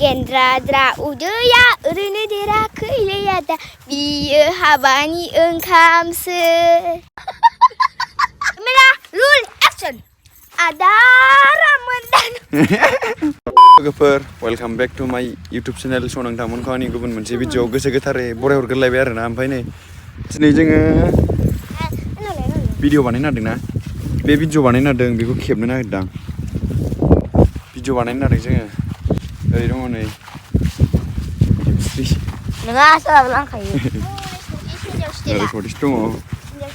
गेन्द्राद्रा उदैया ओरैनो देराखैलै आदा बियो हाबानि ओंखामसो मेरा रुल एक्शन आदारा मोनदान लोगोफोर वेलकाम बेक टू माय यूट्यूब चैनल सो नोंथांमोनखौ आंनि गुबुन मोनसे भिडिअ गोसो गोथारै बराय हरग्रोलायबाय आरोना ओमफ्राय नै दिनै जोङो भिडिअ बानायनो नागिरदोंना बे भिडिअ बानायनो नागिरदों बेखौ खेबनो नागिरदों भिडिअ बानायनो नागिरदों जोङो ओरै दङ नै नोङा सोलाब लांखायो ओरै सटिस दङ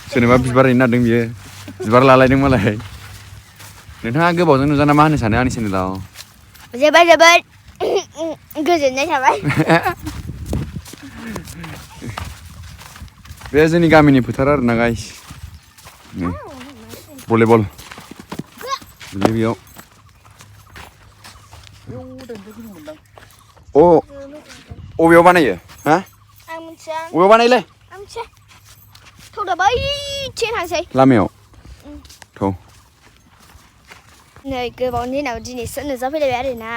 सोरनोबा बिबार हैनो नागिरदों बियो बिबार लालायदों मालाय नोंथाङा गोबावजों नुजाना मा होनो सानो आंनि चेनेलाव जोबोद जोबोद गोजोननाय थाबाय बे जोंनि गामिनि फोथार आरोना गाइस भलिबल बेयाव अबेयाव बानायो हा आं मिथिया अबेयाव बानायलै आं मिथिया थौ दा बैथिं थांसै लामायाव थौ नै गोबावनि दिनाव दिनैसो नुजाफैलायबाय आरोना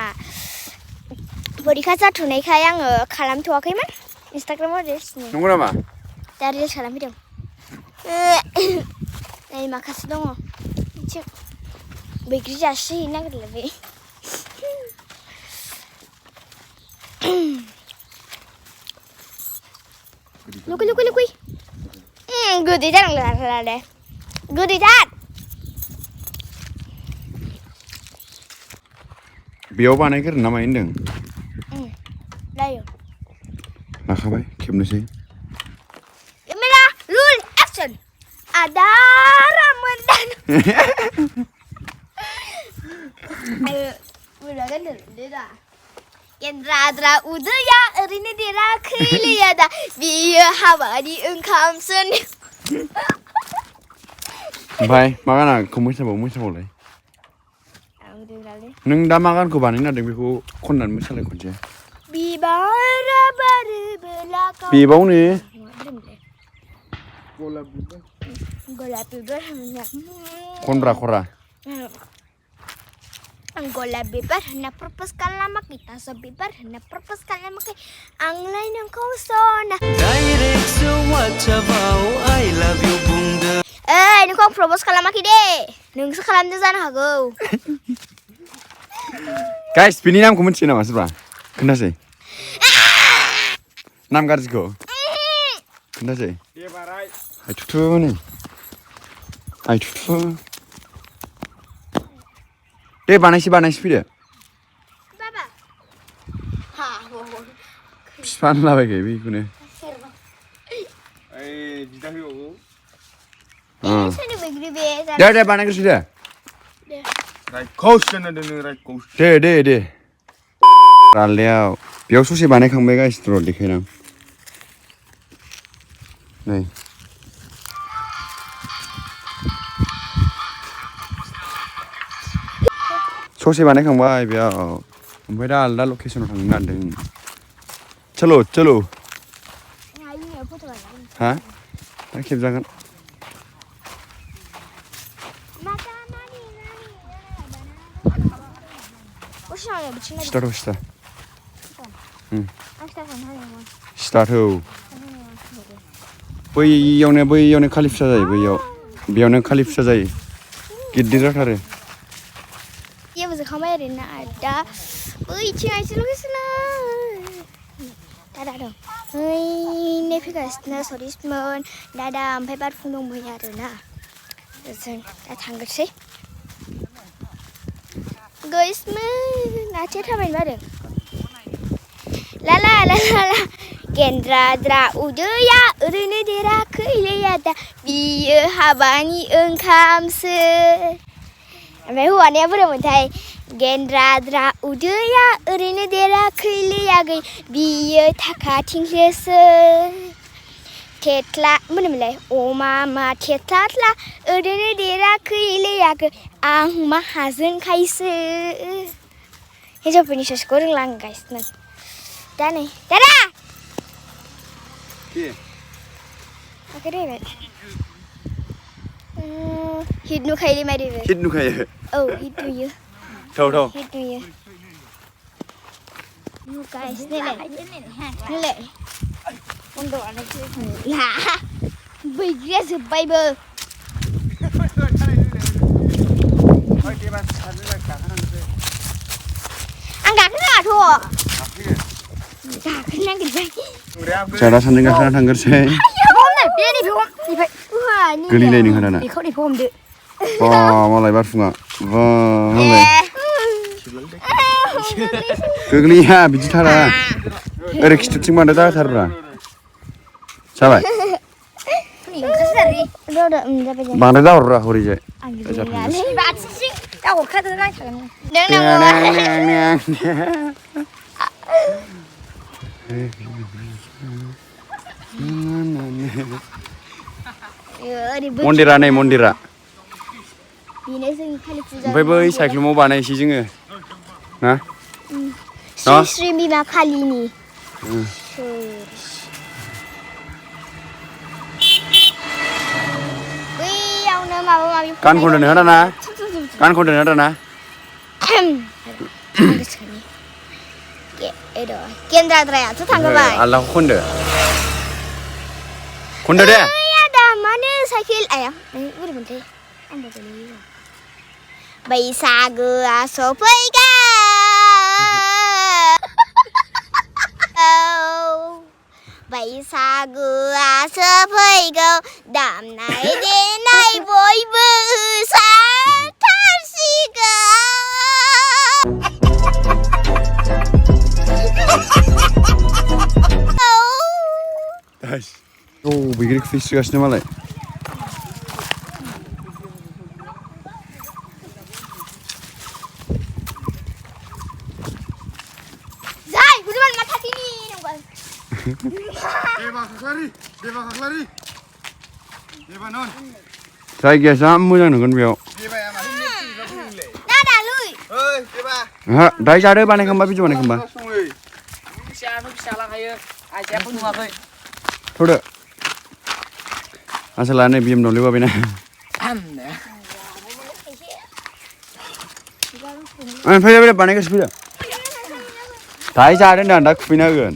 फरिखा जाथ'नायखाय आङो खालामथ'वाखैमोन इन्सटाग्रामाव रिल्स नंगौ नामा दा रिल्स खालामफैदों नै माखासे दङ बिथिं बैग्रि जासिहैनो नागिरलायबाय लुकै गोदै जानांला दे गोदैथार बेयाव बानायग्रोनो ना मायो होनदों जायो लाखाबाय खेबनोसै मेरा रुल एक्शन आदारा मोनदान गेन्द्राद्रा उदैया ओरैनो देराखैलै आदा बियो हाबानि ओंखामसो ओमफ्राय मा गानखौ मोसाबावलाय नों दा मा गानखौ बानायनो नागिरदों बेखौ खननानै मोसालाय खनसे बिबारा बारोबोला बेबावनो गलाब बिबार खनब्रा खरा गलाब बिबार होनना प्रप'ज खालामाखै थास' बिबार होनना प्रप'ज खालामाखै आंलाय नोंखौ सना ओइ नोंखौ आं प्रप'ज खालामाखै दे नोंसो खालामदों जानो हागौ गाइस बिनि नामखौ मिथियो नामा सोरबा खोन्थासै नाम गाज्रिखौ खोन्थासै आइथुथु नै आइथुथु दे बानायसै फैदो बाबा बिफा होनलाबायखायो बेखौनो दे बानायग्रोसै दे रानलायाव बेयाव ससे बानायखांबाय गाइस र' देखायनां नै ससे बानायखांबाय बेयाव ओमफ्राय दा आलदा लकेसनाव थांनो नागिरदों चलो हा दा खेबजागोन स्टार्ट बैयावनो खालि फिसा जायो बेयावनो खालि फिसा जायो गिदिर जाथारो जेबो जोखांबाय आरोना दा बैथिं आइसो लकेसनाव दादा दं नै फैगासिनो सरिसमोन दादा ओमफ्राय बारफुं दंबोयो आरोना जों दा थांग्रोसै गैसमोन आथिं थाबायनो बादों ला गेन्द्राद्रा उदैया ओरैनो देराखैलै आदा बियो हाबानि ओंखामसो ओमफ्राय हौवानिया बोरैमोनथाय गेन्द्राद्रा उदैया ओरैनो देराखैलै आगै बियो थाखा थिंख्लिसो थेथ्ला मोनोमोनलाय मामा थेथ्ला ओरैनो देराखैलै आगै आं माहाजोनखायसो हिन्जावफोरनि ससेखौ रोंला आं गाइसमोन दा नै दादा हिट नुखायोलै मादैबो हिट नुखायो औ हिट नुयो थाव हिट नुयो guys đây này con đỏ này là bị ghé sự bay bơ ăn gà cái nào thua gà cái năng cái gì cara sanding gasan tanggerse hôm này đi hôm đi phải gelilai ning hadana đi không đi hôm được wah malai barfunga wah malai gogliya biji tara ओरै खिथुथिं बांद्राय दाथारब्रा जाबाय बांद्राय दाहररा हरैजाय मन्दिरा नै मन्दिरा ओमफ्राय बै साइख्लुमाव बानायसै जोङो ना श्री बिमा खालिनि बैयावनो माबा माबि गान खनदों नोंहा दाना गान खनदों नोंहा दाना केन्द्राद्रायाथ' थांबाय आलदाखौ खनदो दे आदा मानो साइकेल आया बोरै मोनथाय आंबो गोलैयो बैसागोआ सफैगौ बैसागोआ सफैगौ दामनाय देनाय बयबो ओंखारसिगौ बैग्रि खुबैसिगासिनो मालाय जायगाया जा मोजां नुगोन बेयाव दाय जादो बानायखांबा भिडिअ बानायखांबा थ'दो आसोला नै बिएम दंलै बाबायना फैदो बानायगासिनो फैदो दाय जादो होनदां दा खुबैना होगोन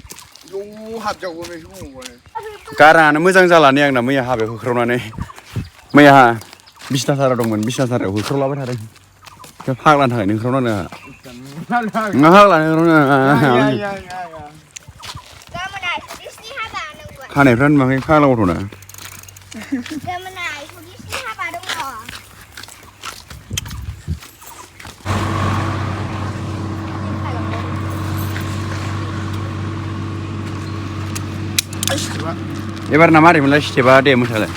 गाराङानो मोजां जाला नै आंना मैया हाबायाव होख्रावनानै मैया बिसनासारा दंमोन बिसनासारायाव होख्रावलाबाय थादों फाग्लानि थाखायनो होख्रावनानै फाग्लानि होख्रावनानै खानायफ्रानो माहाय फाग्ला गथ'ना एबार ना मारैमोनलाय स्टेपआ दे मोसालाय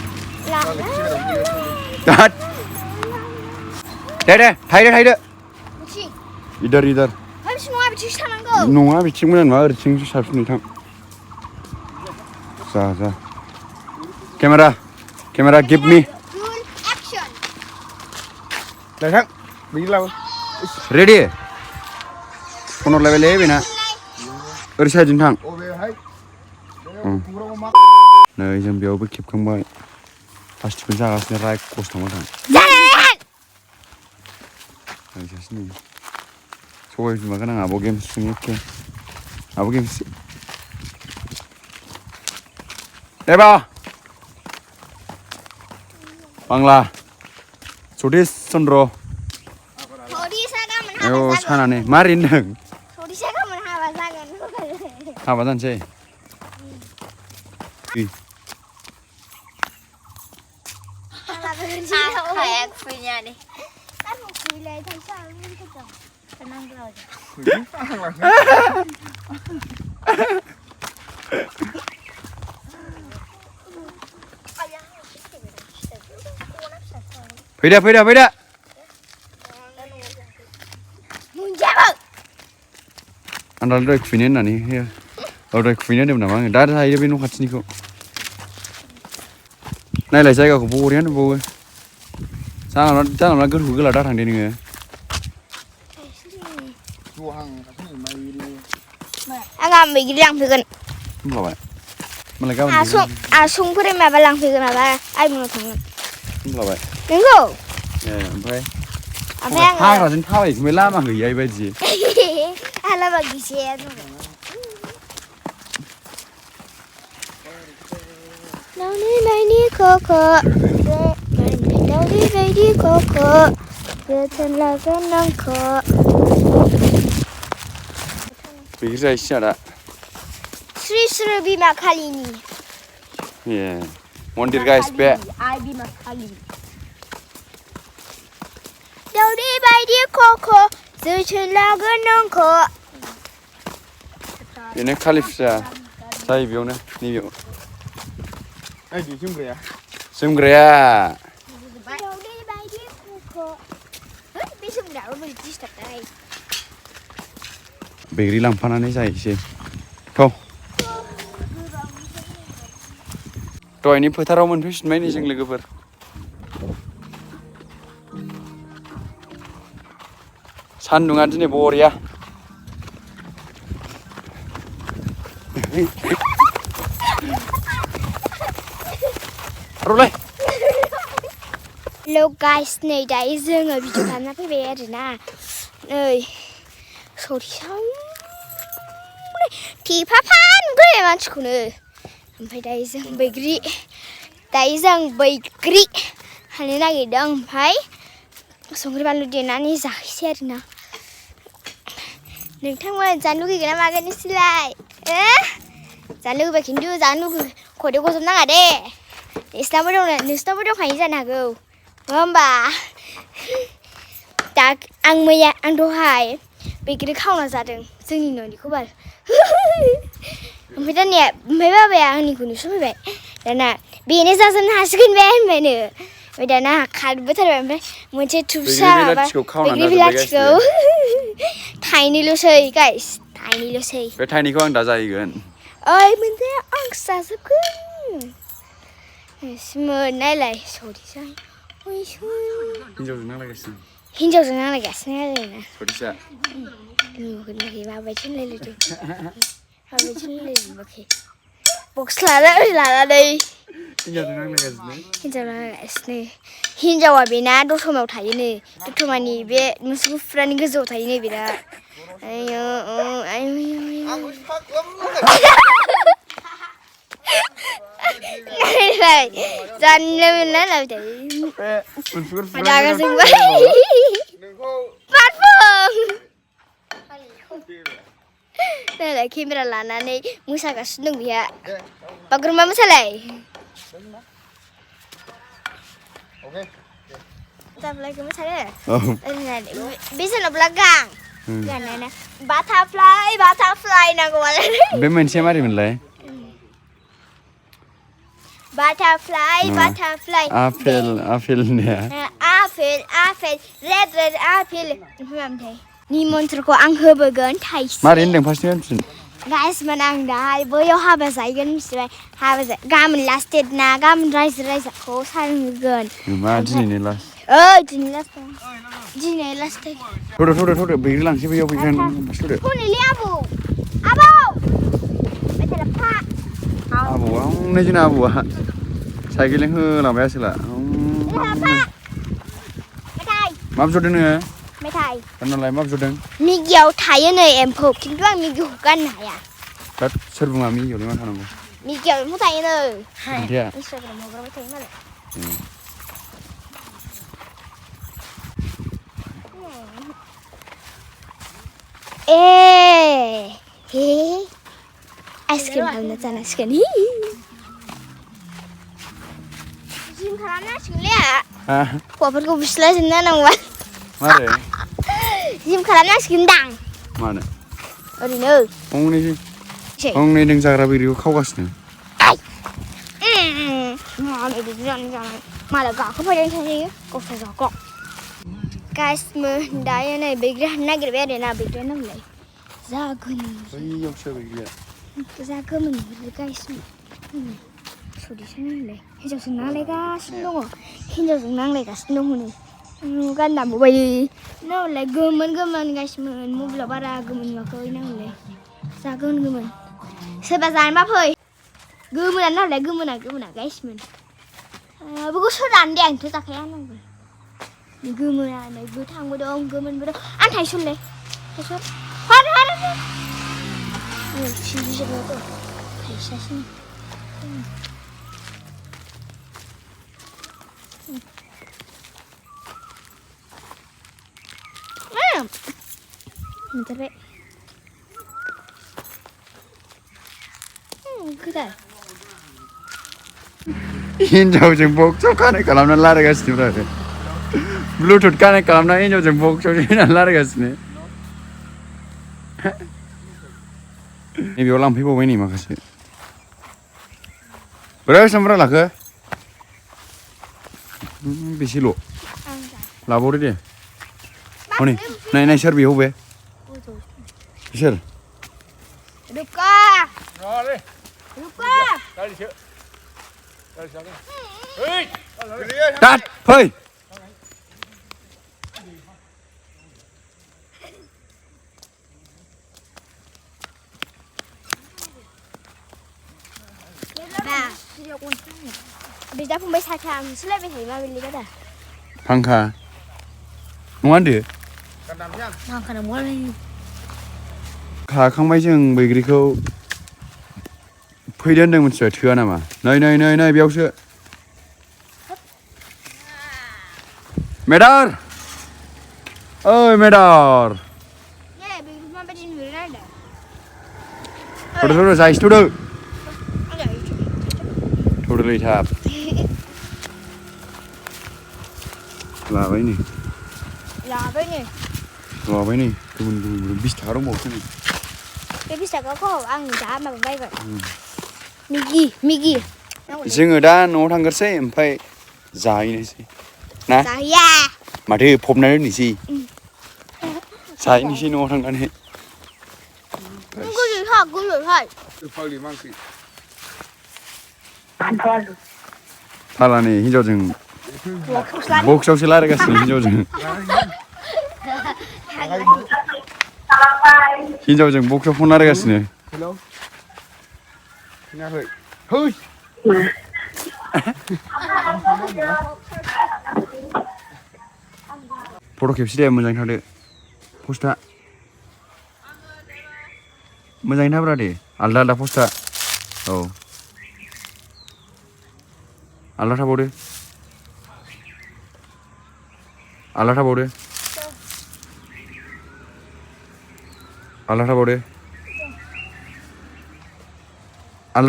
दे थायदो इधर नङा बिथिं मोजां नङा ओरैथिंसो साबसिन नोंथां जा केमेरा गिभ मी रेडि फन हरलायबायलै बेना ओरै साइडजों थां नै जों बेयावबो खेबखांबाय प्लास्टिकखौ जागासिनो राय खस्थ' मोजां सबाय बिमा गोनां आब' गेम्स एखे आब' गेम्स देबा बांला सतीश चन्द्र आयौ सानानै मारै होनदों हाबा जानोसै फैदो आं दहाय खुबैनो होननानै दहाय खुबैनो होनदोंमोन नामा आङो दा थायो बे न' खाथिनिखौ नायलाय जायगाखौ बरिया नुबावो जानला गोथौ गोला दा थांदे नोङो आंहा मैगिरि लांफैगोन होमब्लाबाय मालाय गाबोन आसुंफोर माबा लांफैगोन माबा आइमोनाव थांगोन होमब्लाबाय नोंगौ ओमफ्राय हाग्राजों थाबायखोबाय लामा गैया बेबायदि हाला मा गिसे दाउनि बायदि खख' दाउनि बायदि खख' जोथोन लागोन नोंखौ बैग्रि जाहैसै आदा श्री श्री बिमा कालिनि ए मन्दिर गाइस बे आइ बिमा कालि दाउनि बायदि खख' जोथोन लागोन नोंखौ बेनो कालि फुजा जायो बेयावनो नैबेयाव जोमग्राया दाउनि बायदि खख' बे जोमग्रायाबो बोरै दिसताबथाय बैग्रि लांफानानै जाहैसै थौ दहायनि फोथाराव मोनफैफिनबाय नै जों लोगोफोर सान्दुङा दिनै बरिया रलाय हेल' गाइस नै दायो जोङो भिडिअ खालामना फैबाय आरोना नै सरिसां थेफाफा नुगोन मानसिखौनो ओमफ्राय दायो जों बैग्रि हानो नागिरदों ओमफ्राय संख्रि बानलु देनानै जाहैसै आरोना नोंथांमोन जानो लुगैगोन ना मागोन नोंसोरलाय जानो लुगैबाय खिन्थु जानो लुगै खदैयाव गजबनाङा दे नोंसिनावबो दंखायो जानो हागौ नङा होमबा दा आं दहाय बैग्रि खावना जादों जोंनि न'निखौ बाल ओमफ्राय बाबाया आंनिखौ नुसनफैबाय दाना बेनो जाजोबनो हासिगोन बे होनबायनो ओमफ्राय दाना खारबोथारबाय ओमफ्राय मोनसे थुबसा माबा बैग्रि बिलाथिखौ थाइनैल'सै गाइस थाइनैल'सै बे थाइनैखौ आं दा जाहैगोन ओइ मोनजाया आंसो जाजोबगोन मोननायलाय सरिसां हिन्जावजों नांलायगासिनो आरोना सरिसा नुवाखै माबायदि होनलायलायदों बक्स लानानै हिन्जावा बेना दतमायाव थायोनो दतमानि बे मोनसे गुफुरानि गोजौआव थायोनो बिराद जाननो मोनला रागा जोंबाय केमेरा लानानै मोसागासिनो दं बेहा बागुरुम्बा मोसालाय जाब्लायखौ मोसानो बे सोनाबला गां गाननानै बाटारफ्लाइ नांगौ आरो बे मोनसेया मारै मोनलाय बाटारफ्लाइ आपेल होननाया आपेल रेड आपेल ओमफ्राय निमन्त्रखौ आं होबोगोन थाइसे मारै होनदों फार्स्ट होनफिन गाइसमोन आं दाहाय बैयाव हाबा जाहैगोन मिथिबाय गाबोन लास्ट डेट ना गाबोन रायजो राजाखौ सारहोगोन मा दिनैनो लास्ट दिनै लास्ट डेट थौदो बैग्रि लांसै बैयाव हनैलै आबौ आबौआ हनै जोंना आबौआ साइकेलजों होलांबाय आसोला मा बिहरदों नोङो मेथाइ गाननालाय मा बिहरदों मिगियाव थायो नै एम्फौ खिन्थु आं मिगिखौ गाननो हाया सोर बुङा मिगियावलाय मा थानांगौ मिगियाव एम्फौ थायो नै इन्सटाग्राम हगारबाय थायो मालाय आइसक्रिम खालामना जानांसिगोन जिम खालामनांसिगोनलै हौवाफोरखौ बुस्लाजोबना नांगौबा मारै जिम खालामनांसिगोन दां मानो ओरैनो हनै नों जाग्रा बैग्रिखौ खावगासिनो मालाय गाखोफैदों थायो गावस्रा जागा गाइसमोन दायो नै बैग्रि हाननो नागिरबाय आरोना बैग्रिया नांलाय जा गोमोन गाइसमोन सरिसो नांलाय हिन्जावजों नांलायगासिनो दङ हनै गाननाबो बायो नांलाय गोमोन गाइसमोन मबाइलाव बारा गोमोन नुवाखै नांलाय जा गोमोन सोरबा जानोबा फै गोमोना गाइसमोन बेखौ सोरानो दे आंथ' जाखाया नांगौ गोमोना नै गोथांबो दं गोमोनबो दं आं थाइस'नलै 진짜 먹어. 발사신. 그래. 그래. हिन्जावजों बक्सआव कानेक्ट खालामनानै रायलायगासिनो आरो ब्लुटुथ कानेक्ट खालामना हिन्जावजों बक्सआव सोनानै रायलायगासिनो नैबेयाव लांफैबावबाय नै माखासे बोरै बेसेबां लाखो बेसेल' लाबावदो दे हनै नाय नाय सोर बेयाव बे सोर रुका रुका तात फै बिदा फंबाय साथाम सोलायबाय थायो माबेलि गादा फांखा नङा होनदो फांखा नङालै खाखांबाय जों बैग्रिखौ फैदो होनदों मिथिबाय थोआ नामा नै नै नै नै बेयावसो मेदार ओइ मेदार ए बैग्रि माबायदि नुयो नायदो थ'दो जायस थ'दोलै थाब लाबाय नै गुबुन गुबुन 20 थाखा दंबावोसो नै बे 20 थाखाखौ आं दा माबा बायगोन मिगि जोङो दा न'आव थांगोरसै ओमफ्राय जाहैनोसै ना जाहैया माथो फबनानै दोननोसै जाहैनोसै न'आव थांनानै गुलुहाय फाग्लि मा ओंख्रि फाला नै हिन्जावजों बक्सआवसो रायलायगासिनो हिन्जावजों बक्सआव फन रायलायगासिनो फट' खेबसै दे मोजाङै थादो पस्टआ मोजाङै थाब्रा दे आलदा आलदा पस्टआ औ आलदा थाबावदो आलदा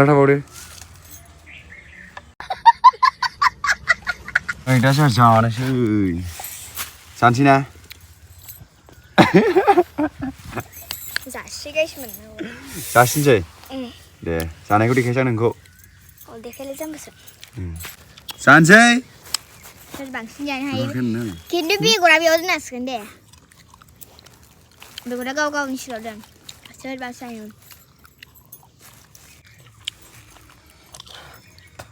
थाबावदो ओइ दा जोंहा जानोसै जानोसै ना जासिनोसै दे जानायखौ देखायसै आं नोंखौ देखायलाय जोंबोसो जानोसै सोर बांसिन जानो हायो खिन्थु बेगरा बेयाव दोननांसिगोन दे बेगरा गाव गावनि सिगाङाव दोन सोर बांसिन जायो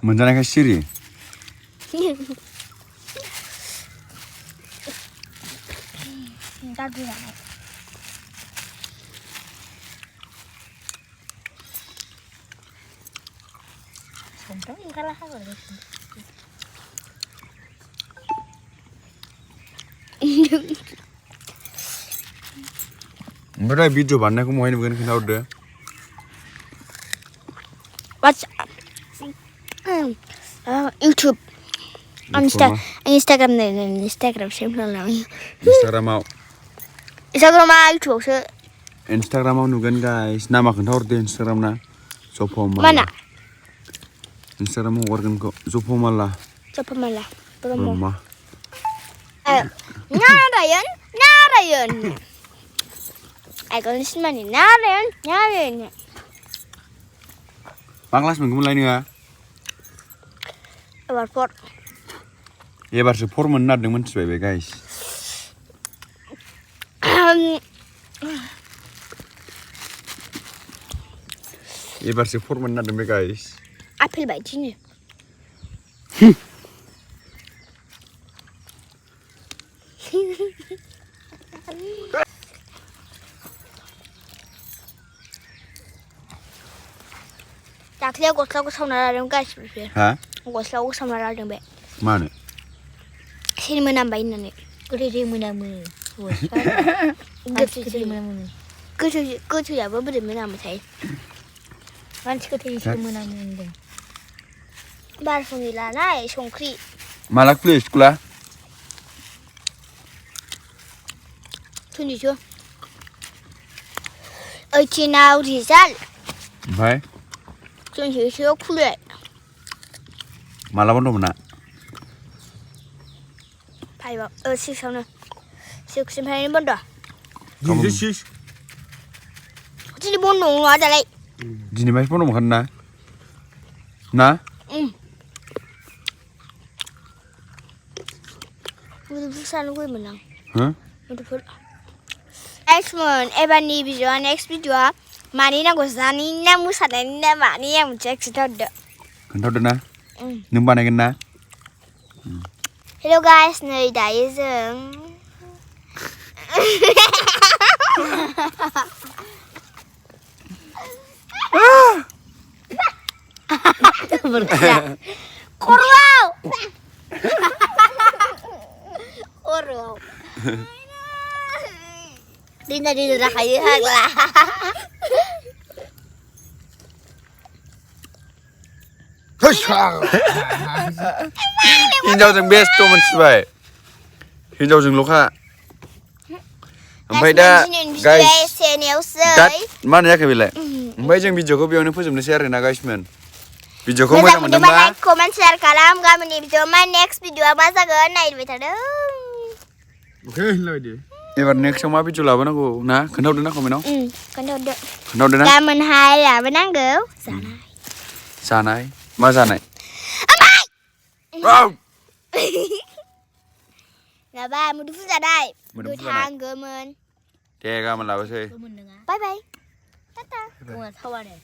मोनजानायखाय सिरि ओमफ्राय भिडिअ बानायनायखौ बहाय नुगोन खोन्थाहरदो YouTube Instagram YouTubeआवसो इन्सटाग्रामाव नुगोन गाइस नामा खोन्थाहरदो इन्सटाग्राम ना जपमाला माना इन्सटाग्रामाव हगारगोनखौ जपमाला ब्रह्म नारायण आगोलनि सिनेमानि नारायण मा क्लास मोनगौमोनलाय नोंहा एबारसो 4 मोननो नागिरदों मिथिबाय बे गाइस एबारसो 4 मोननो नागिरदों बे गाइस आपेल बायदिनो दाख्लैयाव गस्लाखौ सावना लादों गासिबो हा गस्लाखौ सावना लादों बे मानो सेन मोनामबाय होननानै गोदै मोनामो गोथैयाबो बोरै मोनामोथाय मानसि गोथैसो मोनामो होनदों बारफुंनि लानाय संख्रि माला खुलियो स्कुला 22 18 रिजाल्ट ओमफ्राय 22 खुलिबाय माला बन्द' मोना 5 6आवनो 6निफ्रायनो बन्द' दिनै 6 दिनै बन्द' नङा दालाय दिनैनिफ्रायसो बन्द' मोनखादों ना मुदुफुल जानो लुगैयोमोन आं हो मुदुफुल गाइसमोन एबारनि भिडिअ'आ नेक्स्ट भिडिअ'आ मानि नांगौ जानायनि ना मोसानायनि ना मानि आं मोनसे खिन्थाहरदो खोन्थाहरदो ना नों बानायगोन ना हेल' गाइस नै दायो जों खर'आव दिना जाखायो हाग्ला हिनजावजों बेस्थ' मोनथिबाय हिनजावजोंल'खा ओमफ्राय दा गाइस मा होनो जाखो बेलाय ओमफ्राय जों भिडिअ'खौ बेयावनो फोजोबनोसै आरोना गाइसमोन भिडिअ'खौ मोजां मोनदोंबा लाइक कमेन्ट शेयार खालाम गाबोननि भिडिअ मा नेक्स्ट भिडिअआ मा जागोन नायबाय थादों अके लाबायदो एबार नेक्स्टआव मा भिडिअ लाबोनांगौ ना खोन्थाहरदो ना कमेन्टआव खोन्थाहरदो ना गाबोनहाय लाबोनांगौ जानाय मा जानाय माबा मुदुफुल जानाय मुदुफुल गोथां गोमोन दे गाबोन लाबोसै गोमोन नङा बाय बाय टाटा गङा थावानो